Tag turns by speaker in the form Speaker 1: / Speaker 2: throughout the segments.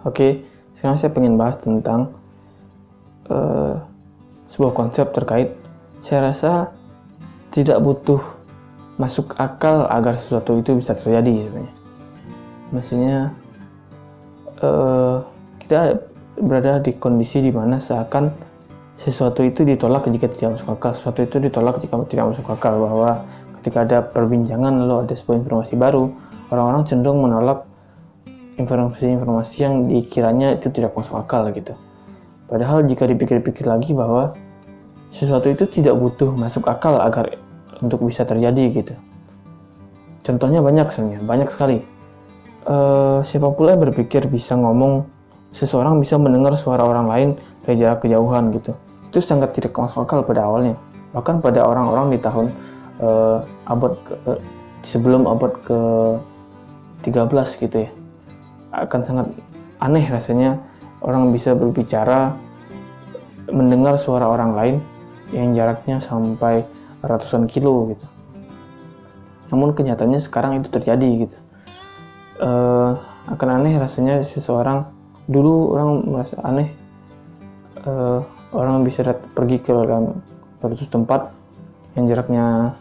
Speaker 1: Oke, sekarang saya pengen bahas tentang sebuah konsep terkait. Saya rasa tidak butuh masuk akal agar sesuatu itu bisa terjadi sebenarnya. Maksudnya kita berada di kondisi di mana seakan sesuatu itu ditolak jika tidak masuk akal, sesuatu itu ditolak jika tidak masuk akal, bahwa ketika ada perbincangan lalu ada sebuah informasi baru, orang-orang cenderung menolak informasi-informasi yang dikiranya itu tidak masuk akal gitu. Padahal jika dipikir-pikir lagi bahwa sesuatu itu tidak butuh masuk akal agar untuk bisa terjadi gitu. Contohnya banyak sebenarnya, banyak sekali. Siapa pula yang berpikir bisa ngomong, seseorang bisa mendengar suara orang lain dari jarak kejauhan gitu. Itu sangat tidak masuk akal pada awalnya. Bahkan pada orang-orang di tahun sebelum abad ke-13 gitu ya, akan sangat aneh rasanya orang bisa berbicara, mendengar suara orang lain yang jaraknya sampai ratusan kilo gitu. Namun kenyataannya sekarang itu terjadi gitu. Akan aneh rasanya seseorang, dulu orang merasa aneh orang bisa pergi ke suatu tempat yang jaraknya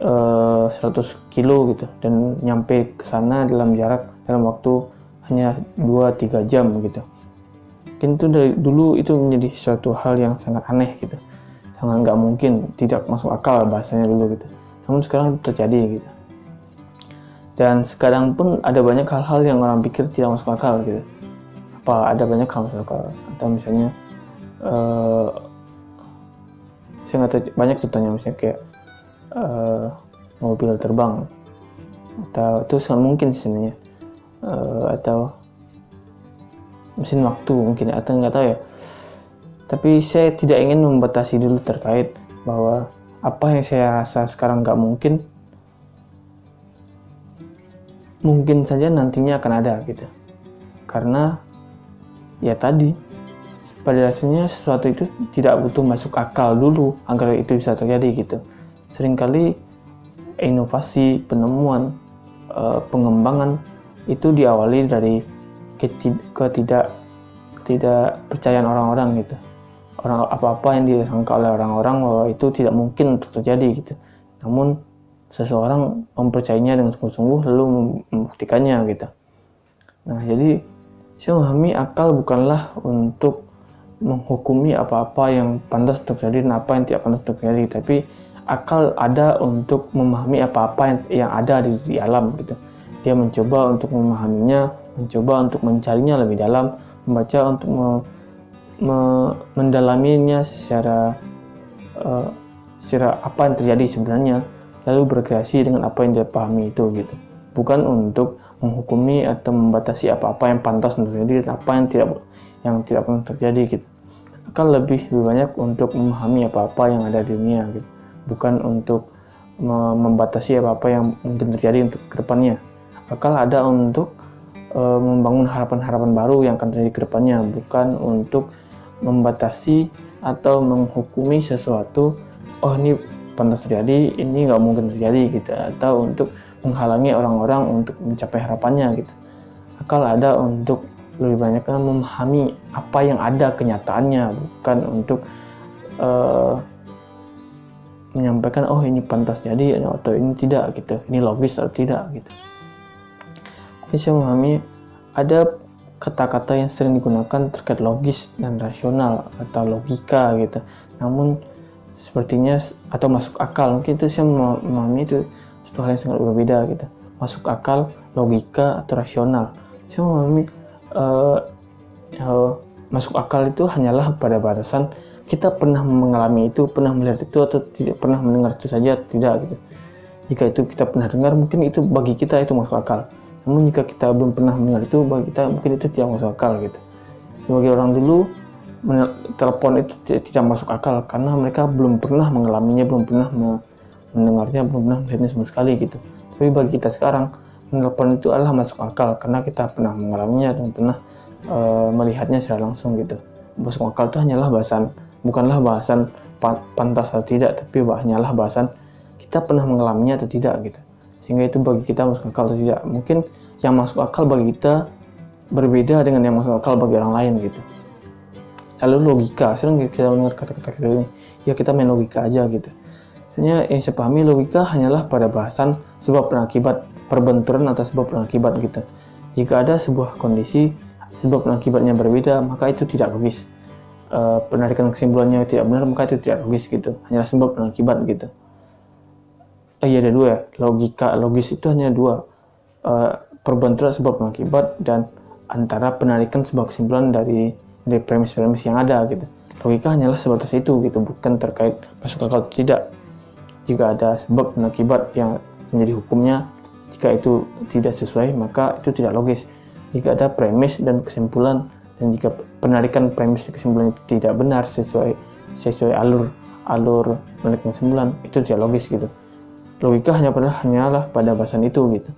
Speaker 1: 100 kilo gitu dan nyampe ke sana dalam waktu hanya 2-3 jam gitu. Mungkin itu dari dulu itu menjadi suatu hal yang sangat aneh gitu, sangat nggak mungkin, tidak masuk akal bahasanya dulu gitu. Namun sekarang itu terjadi gitu. Dan sekarang pun ada banyak hal-hal yang orang pikir tidak masuk akal gitu. Ada banyak hal masuk akal, atau misalnya saya nggak tahu, banyak contohnya misalnya kayak mobil terbang, atau itu sangat mungkin sebenarnya, atau mesin waktu mungkin, atau nggak tahu ya. Tapi saya tidak ingin membatasi dulu terkait bahwa apa yang saya rasa sekarang nggak mungkin saja nantinya akan ada gitu. Karena ya tadi, pada dasarnya sesuatu itu tidak butuh masuk akal dulu agar itu bisa terjadi gitu. Seringkali inovasi, penemuan, pengembangan itu diawali dari ketidakpercayaan orang-orang gitu. Apa-apa yang disangka oleh orang-orang bahwa itu tidak mungkin untuk terjadi gitu. Namun seseorang mempercayainya dengan sungguh-sungguh lalu membuktikannya gitu. Nah, jadi saya memahami akal bukanlah untuk menghukumi apa-apa yang pantas terjadi dan apa yang tidak pantas terjadi, tapi akal ada untuk memahami apa-apa yang ada di alam gitu. Dia mencoba untuk memahaminya, mencoba untuk mencarinya lebih dalam, membaca untuk mendalaminya secara apa yang terjadi sebenarnya, lalu berkreasi dengan apa yang dia pahami itu gitu. Bukan untuk menghukumi atau membatasi apa-apa yang pantas terjadi dan apa yang tidak pernah terjadi gitu. Akal lebih banyak untuk memahami apa-apa yang ada di dunia gitu. Bukan untuk membatasi apa-apa yang mungkin terjadi untuk kedepannya. Akal ada untuk membangun harapan-harapan baru yang akan terjadi kedepannya, bukan untuk membatasi atau menghukumi sesuatu, oh ini pantas terjadi, ini nggak mungkin terjadi gitu, atau untuk menghalangi orang-orang untuk mencapai harapannya gitu. Akal ada untuk lebih banyak memahami apa yang ada kenyataannya, bukan untuk menyampaikan oh ini pantas jadi atau ini tidak gitu, ini logis atau tidak gitu. Mungkin saya memahami ada kata-kata yang sering digunakan terkait logis dan rasional atau logika gitu, namun sepertinya atau masuk akal, mungkin itu saya memahami itu satu hal yang sangat berbeda gitu. Masuk akal, logika atau rasional, saya memahami masuk akal itu hanyalah pada batasan kita pernah mengalami itu, pernah melihat itu, atau tidak pernah mendengar itu saja, tidak gitu. Jika itu kita pernah dengar, mungkin itu bagi kita itu masuk akal. Namun jika kita belum pernah mendengar itu, bagi kita mungkin itu tidak masuk akal gitu. Bagi orang dulu, telepon itu tidak masuk akal karena mereka belum pernah mengalaminya, belum pernah mendengarnya, belum pernah melihatnya sama sekali gitu. Tapi bagi kita sekarang, telepon itu adalah masuk akal karena kita pernah mengalaminya dan pernah melihatnya secara langsung gitu. Masuk akal itu hanyalah bukanlah bahasan pantas atau tidak, tapi hanyalah bahasan kita pernah mengalaminya atau tidak gitu. Sehingga itu bagi kita masuk akal atau tidak. Mungkin yang masuk akal bagi kita berbeda dengan yang masuk akal bagi orang lain gitu. Lalu logika, sering kita dengar kata-kata ini, ya kita main logika aja gitu. Sebenarnya yang saya pahami, logika hanyalah pada bahasan sebab dan akibat, perbenturan atau sebab dan akibat gitu. Jika ada sebuah kondisi sebab dan akibatnya berbeda, maka itu tidak logis. Penarikan kesimpulannya tidak benar, maka itu tidak logis gitu. Hanyalah sebab dan akibat gitu. Iya, ada dua ya. Logis itu hanya dua. Perbenturan sebab dan akibat, dan antara penarikan sebuah kesimpulan dari premis-premis yang ada gitu. Logika hanyalah sebatas itu gitu, bukan terkait masuk akal atau tidak. Jika ada sebab dan akibat yang menjadi hukumnya, jika itu tidak sesuai, maka itu tidak logis. Jika ada premis dan kesimpulan, dan jika penarikan premis dan kesimpulan itu tidak benar sesuai alur penarikan kesimpulan, itu tidak logis gitu. Logika hanyalah pada bahasan itu gitu.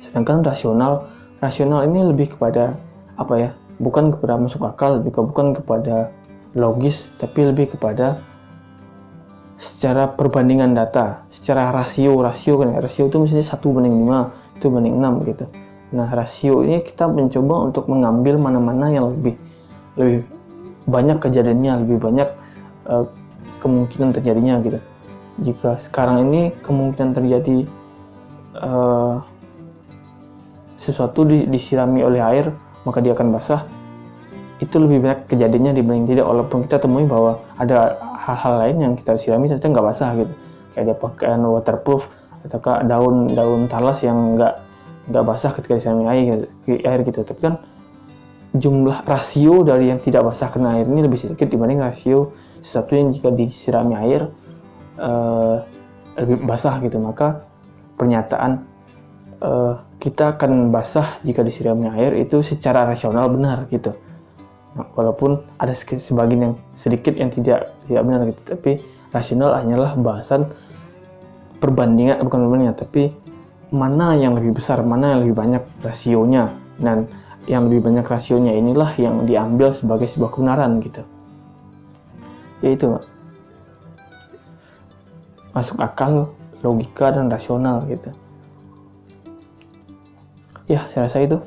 Speaker 1: Sedangkan rasional ini lebih kepada apa ya? Bukan kepada masuk akal, bukan kepada logis, tapi lebih kepada secara perbandingan data, secara rasio kan ya. Rasio itu misalnya 1:5, 1:6 gitu. Nah, rasio ini kita mencoba untuk mengambil mana-mana yang lebih banyak kejadiannya, lebih banyak kemungkinan terjadinya gitu. Jika sekarang ini kemungkinan terjadi sesuatu disirami oleh air, maka dia akan basah, itu lebih banyak kejadiannya dibanding tidak, walaupun kita temui bahwa ada hal-hal lain yang kita sirami ternyata nggak basah gitu, kayak ada pakaian waterproof atau daun talas yang nggak basah ketika disirami air gitu. Tapi kan jumlah rasio dari yang tidak basah kena air ini lebih sedikit dibanding rasio sesuatu yang jika disirami air lebih basah gitu. Maka pernyataan kita akan basah jika disirami air itu secara rasional benar gitu. Nah, walaupun ada sebagian yang sedikit yang tidak benar gitu, tapi rasional hanyalah bahasan perbandingan, bukan perbandingan, tapi mana yang lebih besar, mana yang lebih banyak rasionya, dan yang lebih banyak rasionya inilah yang diambil sebagai sebuah kebenaran gitu. Yaitu masuk akal, logika, dan rasional gitu. Ya, saya rasa itu.